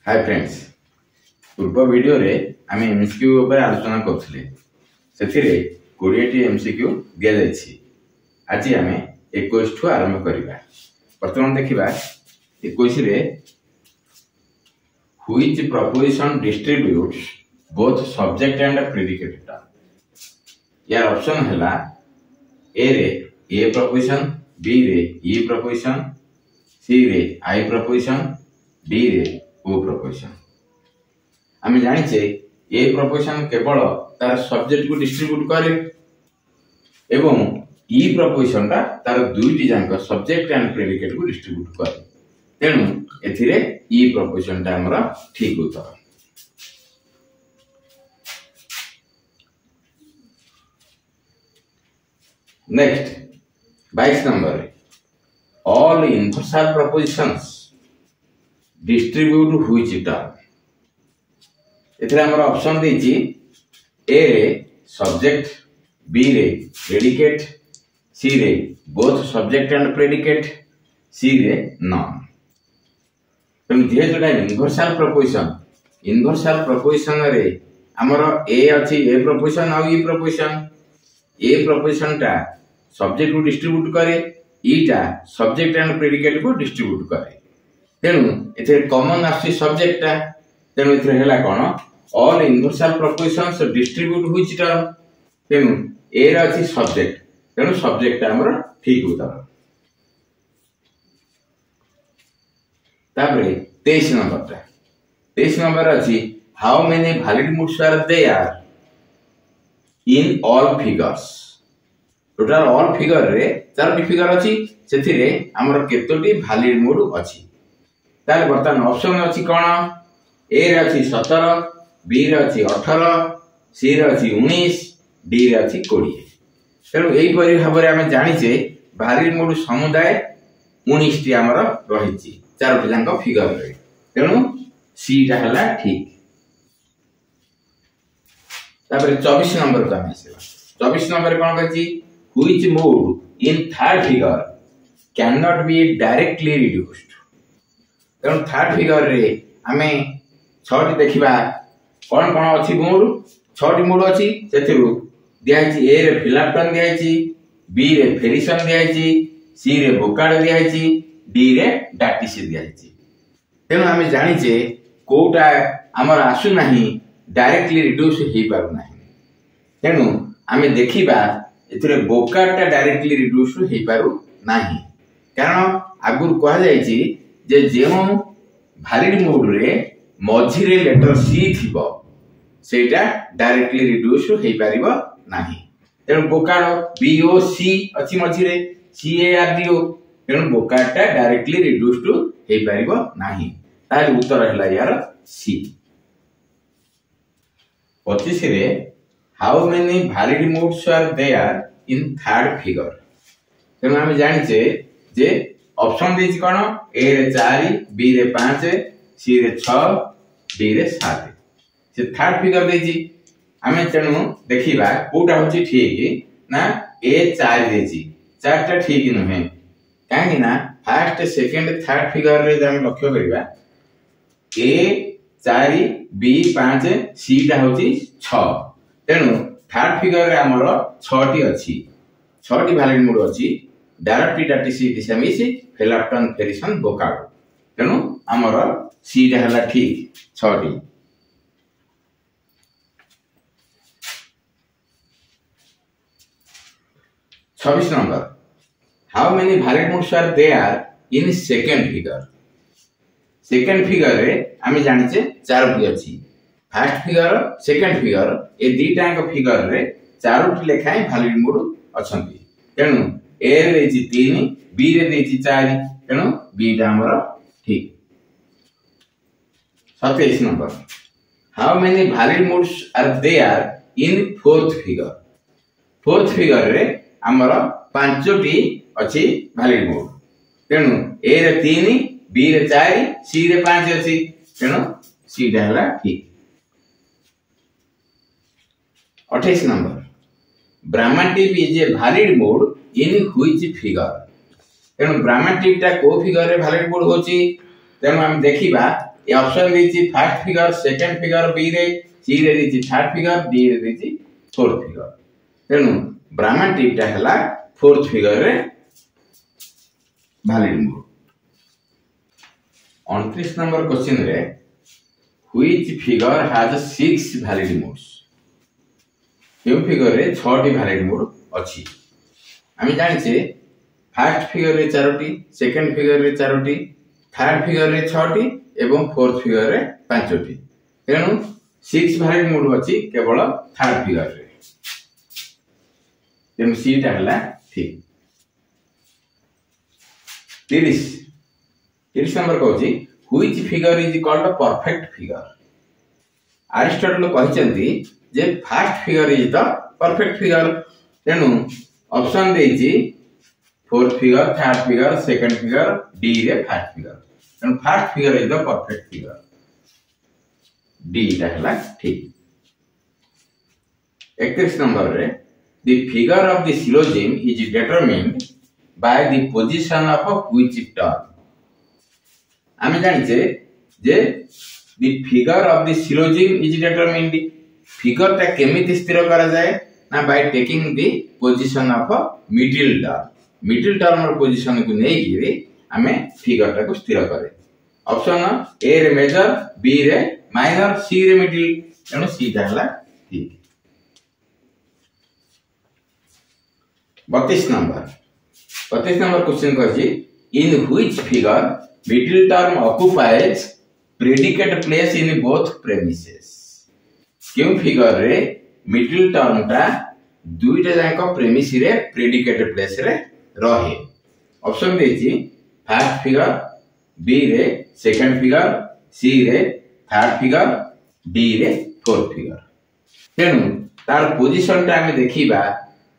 Hi friends, पूर्व video रे आम एमसीक्यू ऊपर आलोचना करथिले। सेथिरे 20 टी एमसीक्यू दिया जायछि। आज आम 21 ठु आरंभ करिबा। वर्तमान देखिबा 21 रे which preposition distributes both subject and predicate term. यार ऑप्शन हैला ए रे ए प्रपोजिशन, बी रे ई प्रपोजिशन, सी रे आई प्रपोजिशन, डी रे ओ प्रपोजिशन। आम जानिचे ए प्रपोजिशन केवल तार सब्जेक्ट को डिस्ट्रीब्यूट करे एवं ई प्रपोजिशन ता तार दुईटी जांक सब्जेक्ट एंड प्रेडिकेट को डिस्ट्रीब्यूट करे। तेणु एथिरे ई प्रपोजिशन ता हमरा ठीक उत्तर। Next 22 number, all universal propositions distribute which term. एथरे हमर ऑप्शन देछि ए रे सब्जेक्ट, बी रे प्रेडिकेट, सी रे both subject and predicate, C रे नॉन। तम जेहेतुटा इनवर्सल प्रपोजिशन रे हमर ए अछि ए प्रपोजिशन आ ई प्रपोजिशन। ए प्रपोजिशन टा सब्जेक्ट को डिस्ट्रीब्यूट करे, ई टा सब्जेक्ट एंड प्रेडिकेट को डिस्ट्रीब्यूट करे। तेणु एथे कॉमन आसी सब्जेक्ट टा। तेणु एथे हैला कोन all universal propositions distribute which term. तेणु ए रा अछि सब्जेक्ट। तेणु सब्जेक्ट टा हमर ठीक उत्तर। तापरे 23 नंबर अछि how many valid moods are there in all figures. Total all figure रे 4टी फिगर अछि, सेथिरे हमर केतोटी वैलिड मूड अछि। तार बर्तमान ऑप्शन अछि कोन ए रे अछि 17, बी रे अछि 18, सी रे अछि 19, डी रे अछि 20। तेणु एही परि भाबरे हम जानिचे वैलिड मूड समुदाय 19 टी हमर रहिछि 4टी जांक फिगर रे। तेणु सी टा हला ठीक। तापर 24 नंबर का आसीला। 24 नंबर कोन कहछि which mood in third figure can not be directly reduced. तेणु थर्ड फिगर रे आमे 6टी देखिबा कोन कोन अछि मूड। 6टी मूड अछि, सेथिरु दियाछि ए रे फिलाप्टन दियाछि, बी रे फेरिसन दियाछि, सी रे बोकार्ड दियाछि, डी रे डाक्टिस दियाछि। तेणु आमे जानिचे कोटा हमर आसु नाही डायरेक्टली रिड्यूस हेइ पारु नाही। तेणु आमे देखिबा एथिरे बोकार्ड टा डायरेक्टली रिड्यूस हेइ पारु नाही, कारण आगुर कहा जायछि जे जेमो वैलिड मूड रे मझिरे लेटर सी थिबो सेटा डायरेक्टली रिड्यूस हेइ पारिबो नाही। तेणु बोकार्ड बी ओ सी अछि मझिरे सी ए आर डी ओ। तेणु बोकार्ड टा डायरेक्टली रिड्यूस हेइ पारिबो नाही। तार उत्तर हैला यार सी। 25 रे how many valid moods are there in third figure. तेणु हम जानिचे जे ऑप्शन देछि कोन ए रे 4, बी रे 5, सी रे 6, डी रे 7। से थर्ड फिगर देछि। हमें तेणु देखिबा कोटा होछि ठीक ना ए 4 देछि। 4 टा ठीक नहे, काहे ना फर्स्ट सेकंड थर्ड फिगर रे हम लक्ष्य करिबा ए 4, बी 5, सी टा होछि 6। तेणु थर्ड फिगर रे हमर 6टी अछि, 6टी वैलिड मूड अछि डायरेक्टली डाक्टिस डिसमिस फिलाप्टन फेरिसन बोकार्ड। तेणु हमर सी टा हला ठीक 6टी। 26 number how many valid moods are there in second figure. Second figure रे हम जानिचे 4टी अछि। फर्स्ट फिगर सेकंड फिगर ए दीटांक फिगर रे 4टी लेखाय वैलिड मूड अछंती। तेणु ए रे देछि 3, बी रे देछि 4। तेणु बी टा हमर ठीक। 27 number how many valid moods are there in fourth figure. Fourth figure रे हमर 5टी अछि वैलिड मूड। तेणु ए रे 3, बी रे 4, सी रे 5 अछि। तेणु सी टा हला ठीक। 28 number Bramantip is a valid mood in which figure. तेणु ब्राह्मणटिप टा को फिगर रे वैलिड मूड होछि। तेणु हम देखिबा ये ऑप्शन देछि first figure second figure B रे सी रे देछि थर्ड फिगर डी रे देछि फोर्थ फिगर तेनु ब्राह्मण टिपटा हला फोर्थ फिगर रे वैलिड मोड 29 नंबर क्वेश्चन रे which figure has 6 valid modes yo figure रे 6 टी वैलिड मोड अछि हम जानिछे फर्स्ट फिगर रे 4टी सेकंड फिगर रे 4टी थर्ड फिगर रे 6टी एवं फोर्थ फिगर रे 5टी तेनु 6 वैलिड मोड अछि केवल थर्ड फिगर रे तेनु सी टा हला ठीक 30 नंबर कहछि which figure is called a perfect figure Aristotle कहिसंती जे first figure is the perfect figure तेनु ऑप्शन देछि fourth figure third figure second figure D रे फर्स्ट फिगर तेनु first figure is the perfect figure D टा हला ठीक 31 number रे the figure of the syllogism is determined by the position of which term आमे जानिछे जे the figure of the syllogism is determined figure ता केमिति स्थिर करा जाय ना by taking the position of middle term और पोजीशन को नै गिरे आमे फिगर ता को स्थिर करे ऑप्शन ए रे मेजर बी रे माइनर सी रे मिडिल एनो सी ता हला ठीक 32 नंबर क्वेश्चन कहछि in which figure middle term occupies predicate place in both premises क्यों फिगर रे मिडिल टर्म टा दुईटा जाक प्रेमिस रे प्रेडिकेट प्लेस रे रहे ऑप्शन देछि फर्स्ट फिगर बी रे सेकंड फिगर सी रे थर्ड फिगर डी रे फोर्थ फिगर तेनु तार पोजीशन टा हमें देखिबा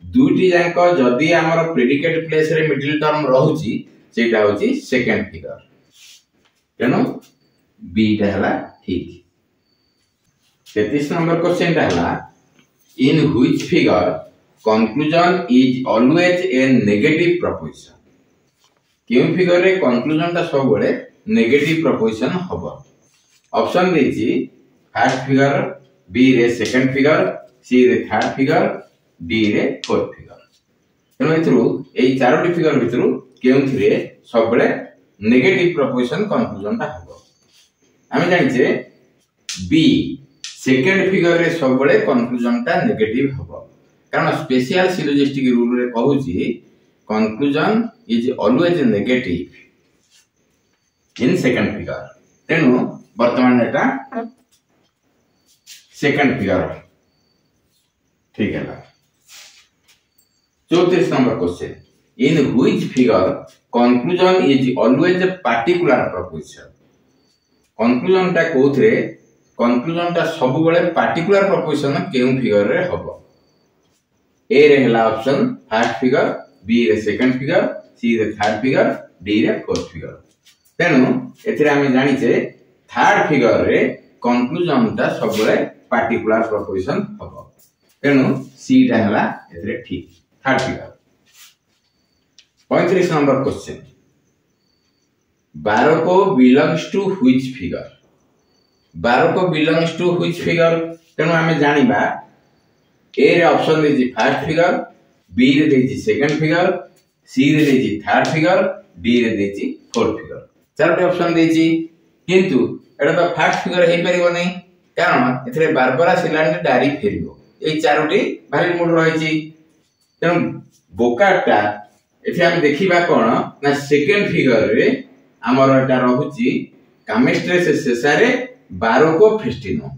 दुईटी जाक जदी हमर प्रेडिकेट प्लेस रे मिडिल टर्म रहउची सेटा होची सेकंड फिगर तेनु बी टा हला ठीक 33 नंबर क्वेश्चन टा हला इन which figure conclusion is always A negative proposition क्यों फिगर रे कंक्लूजन ता सब बळे नेगेटिव प्रोपोजिशन हबो ऑप्शन देछि फर्स्ट फिगर बी रे सेकंड फिगर सी रे थर्ड फिगर डी रे फोर्थ फिगर तेनु एथरु एई चारोटी फिगर भितरु केउथिरे सब बळे नेगेटिव प्रोपोजिशन कंक्लूजन ता हबो हम जानिछे बी सेकंड फिगर रे सब बळे कंक्लूजन ता नेगेटिव हबो कारण स्पेशल सिलोजिस्टिक रूल रे कहूची conclusion is always negative in second figure तेनु वर्तमान एटा सेकंड फिगर ठीक है 34 number question in which figure conclusion is always a particular proposition conclusion ता कोथरे कंक्लूजन ता सब बळे पार्टिकुलर प्रोपोजिशन केउ फिगर रे हबो ए रे हला ऑप्शन फर्स्ट फिगर बी रे सेकंड फिगर सी रे थर्ड फिगर डी रे फोर्थ फिगर तेनु एथिरे हम जानि छे थर्ड फिगर रे कंक्लूजन ता सब बळे पार्टिकुलर प्रोपोजिशन हबो तेनु सी टा हला एथिरे ठीक थर्ड फिगर 35 नंबर क्वेश्चन 12 को बिलोंग्स टू व्हिच फिगर 12 को बिलोंग्स टू व्हिच फिगर तेनु हमें जानिबा ए रे ऑप्शन देछि फर्स्ट फिगर बी रे देछि सेकंड फिगर सी रे देछि थर्ड फिगर डी रे देछि फोर्थ फिगर चारटी ऑप्शन देछि किंतु एटा तो फर्स्ट फिगर हे परिबो नै कारण एथरे बारबरा सिलेंडर डायरी फेरिबो ए चारोटी वैलिड मोड रहिछि तेनु बोकाटा एथि हम देखिबा कोन ना सेकंड फिगर रे हमर एटा रहुछि कामेस्ट्रेस सेसारे 12 को फेस्टिनो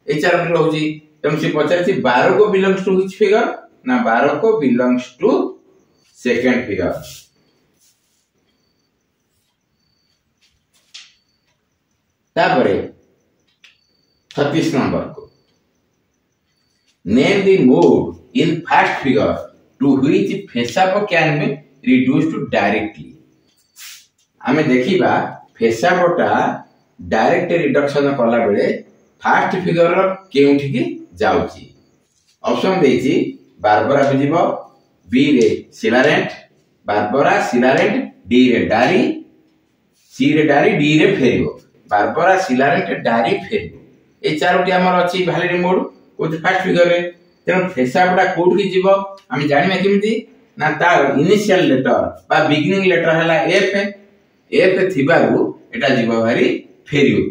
ए चारोटी रहुछि तेनु से पचारछि 12 को बिलोंग्स टू व्हिच फिगर ना 12 को बिलोंग्स टू सेकंड फिगर तापरे 36 नंबर को name the mode in first figure to which face up can be reduced directly हमें देखिबा फेस अप टा डायरेक्ट रिडक्शन कला बेले फर्स्ट फिगर रो केउठी की जाउची ऑप्शन देछि बारबरा बिजिबो बी रे सिलारेंट बारबरा सिलारेंट डी रे डारी सी रे डारी डी रे फेरिबो बारबरा सिलारेंट डायरेक्ट फेरियो ए चारोटी हमर अछि वैलिड मोड को फर्स्ट फिगर रे तेन फेसाबटा कोठी जीवो हम जानिबा केमिति ना तार इनिशियल लेटर बा बिगिनिंग लेटर हला एफ थिबारु एटा जीवो भारी फेरियो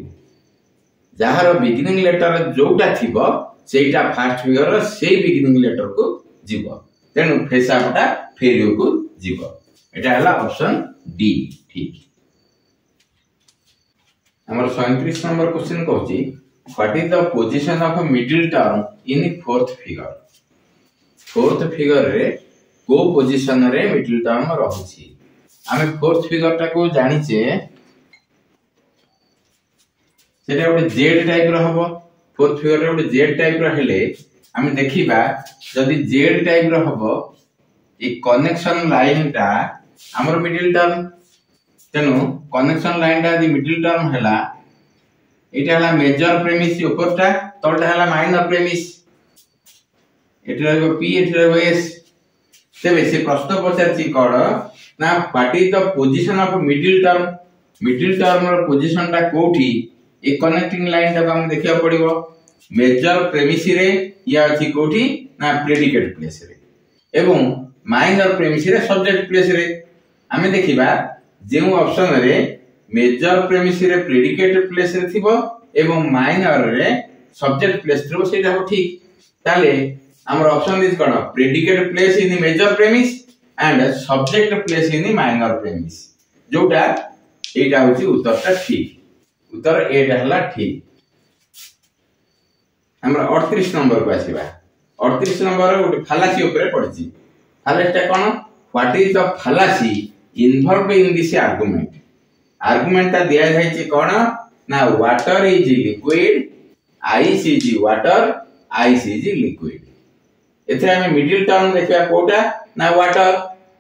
जहार बिगिनिंग लेटर जोटा थिबो सेटा फर्स्ट फिगर रो से बिगिनिंग लेटर को जीवो तेनु फेसाबटा फेरियो को जीवो एटा हला ऑप्शन डी ठीक। हमर 37 नंबर क्वेश्चन कहछि what is the position of middle term in fourth figure. Fourth figure रे को पोजीशन रे मिडिल टर्म रहउछि हमें फोर्थ फिगर टा को जानि छे सेटा गोटे जेड टाइप रो हबो फोर्थ फिगर रे गोटे जेड टाइप रो हेले हमें देखिबा जदी जेड टाइप रो हबो ए कनेक्शन लाइन टा हमर मिडिल टर्म तेनु कनेक्शन लाइन टा दी मिडिल टर्म हैला एटा हला मेजर प्रेमिस ऊपरटा तळटा हला माइनर प्रेमिस एटा रहबो पी एटा रहबो एस तेबे से प्रश्न पचारछि कोड ना what is the position of middle term रो पोजीशन टा कोठी ए कनेक्टिंग लाइन टा हम देखिया पड़िबो मेजर प्रेमिस रे या अछि कोठी ना प्रेडिकेट प्लेस रे एवं माइनर प्रेमिस रे सब्जेक्ट प्लेस रे हमें देखिबा जेउ ऑप्शन रे मेजर प्रेमिस रे प्रेडिकेट प्लेस रे थिबो एवं माइनर रे सब्जेक्ट प्लेस रे सेटा हो ठीक ताले हमर ऑप्शन इज कोन predicate place in the major premise and subject place in the minor premise जोटा एटा होची उत्तरटा ठीक उत्तर एटा हला ठीक। हमरा 38 नंबर को आसीबा 38 नंबर गोटे फालासी ऊपर पड़छि फालासीटा कोन what is the fallacy involved in this argument ता दिया जाय छै कोन ना water is liquid ice is water ice is liquid एथरा हम मिडिल टर्म देखिया कोटा ना वाटर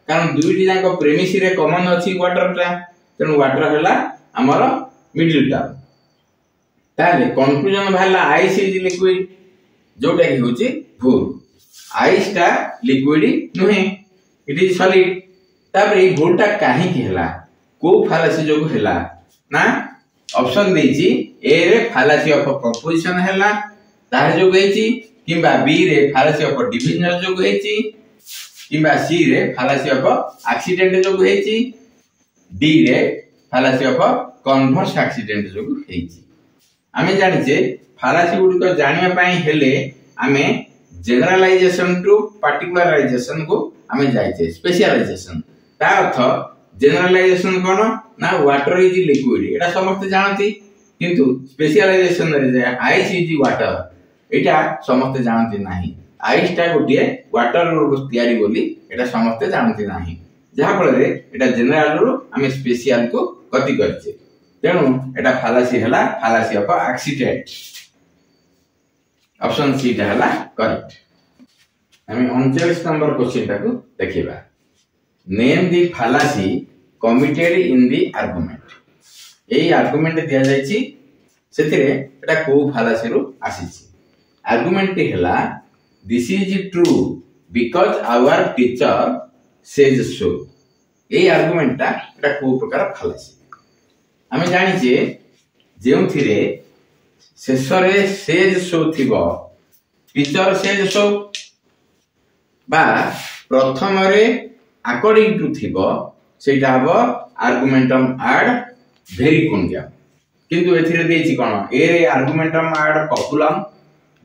कारण दुईटी जांको प्रेमिस रे कॉमन अछि वाटर टा तेनु वाटर हला हमर मिडिल टर्म ताले कंक्लूजन भाला आइस इज लिक्विड जोटा कि होची भूल आइस टा लिक्विड नहे इट इज सॉलिड तापर ए भूलटा काहे कि हला को फालासी जो हला ना ऑप्शन देछि ए रे फालासी ऑफ प्रोपोजिशन हला तार जो गैछि किबा बी रे फालासी ऑफ डिविजनल जो गैछि किबा सी रे फालासी ऑफ एक्सीडेंट जो गैछि डी रे फालासी ऑफ कन्वर्स एक्सीडेंट जो गैछि हमें जानि जे फालासी गुडी को जानिया पई हेले हमें जनरलाइजेशन टू पार्टिकुलराइजेशन को हमें जाइछे स्पेशलाइजेशन ता अर्थ जनरलाइजेशन कोन ना वाटर इज लिक्विड एटा समस्त जानती किंतु स्पेशलाइजेशन रे जे आइस इज वाटर एटा समस्त जानती नाही आइस टा गोटिए वाटर रो तयारी बोली एटा समस्त जानती नाही जहा फल रे एटा जनरल रो हमें स्पेशल को गति करछे तेनु एटा फालासी हला फालासी ऑफ एक्सीडेंट ऑप्शन सी टा हला करेक्ट। हमें 39 नंबर क्वेश्चन टा को देखिबा name the fallacy committed in the argument एई आर्गुमेंट दिया जायछि सेतिरे एटा को फालासी रो आसीछि आर्गुमेंट टी हला this is true because our teacher says so एई आर्गुमेंट टा एटा को प्रकार फालासी हमें जानि जे जेउ थिरे शेषरे सेज सो थिबो टीचर सेज सो बा प्रथम रे अकॉर्डिंग टू थिबो सेटा हबो आर्गुमेंटम एड वेरी कुंडिया किंतु एथिरे देछि कोन ए रे आर्गुमेंटम एड पॉपुलम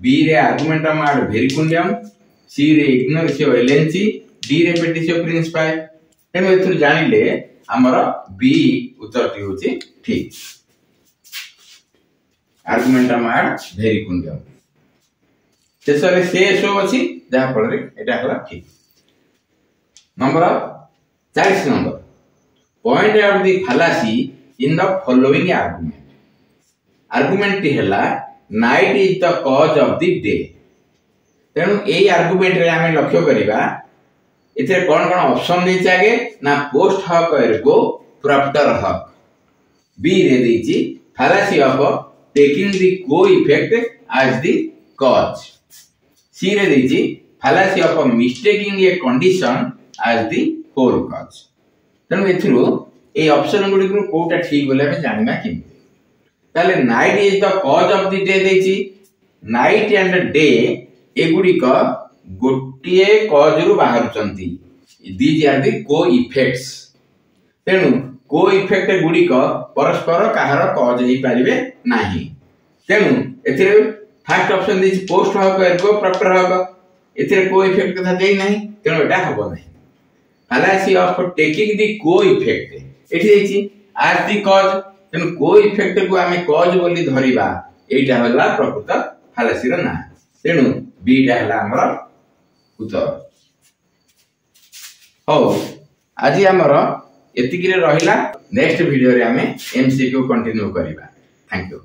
बी रे आर्गुमेंटम एड वेरी कुंडियम सी रे इग्नोरेसियो एलेंसी डी रे पेटिसियो प्रिंसिपाल तेनो एथु जानिले हमर बी उत्तरटी होछि ठीक आर्गुमेंटम एड वेरी कुंडियम शेषरे से सो अछि जहा फल रे एटा हला ठीक। Number 40 number point out the fallacy in the following argument टी हला night is the cause of the day तेनु एई आर्गुमेंट रे हमें लक्ष्य करिबा एथे कोन कोन ऑप्शन देछि आगे ना पोस्ट हक एर्गो प्रॉप्टर हक बी रे देछि fallacy of taking the coeffect as the cause C रे देछि fallacy of mistaking a condition as the whole cause तेनु एथरो ए ऑप्शन गुडी को कोटा ठीक बोले हमें जानिबा कि ताले night is the cause of the day देछि नाइट एंड डे एगुडी को गोटिए कॉज रु बाहर चंती these are the coeffects तेनु को इफेक्ट गुडी को परस्पर काहर कॉज ही परिबे नाही तेनु एथिरे फर्स्ट ऑप्शन दिस पोस्ट हक एर्गो प्रॉपर हक एथिरे को इफेक्ट कथा देई नाही तेनु एटा हबो नाही fallacy of taking the co effect एठी देछि as the cause तेनु को इफेक्ट को आमे कॉज बोली धरिबा एटा होला प्रकृत fallacy रो ना तेनु बी टा हला हमर उत्तर हो आज हमर एतिकिरे रहिला नेक्स्ट वीडियो रे आमे एमसीक्यू कंटिन्यू करिबा थैंक यू।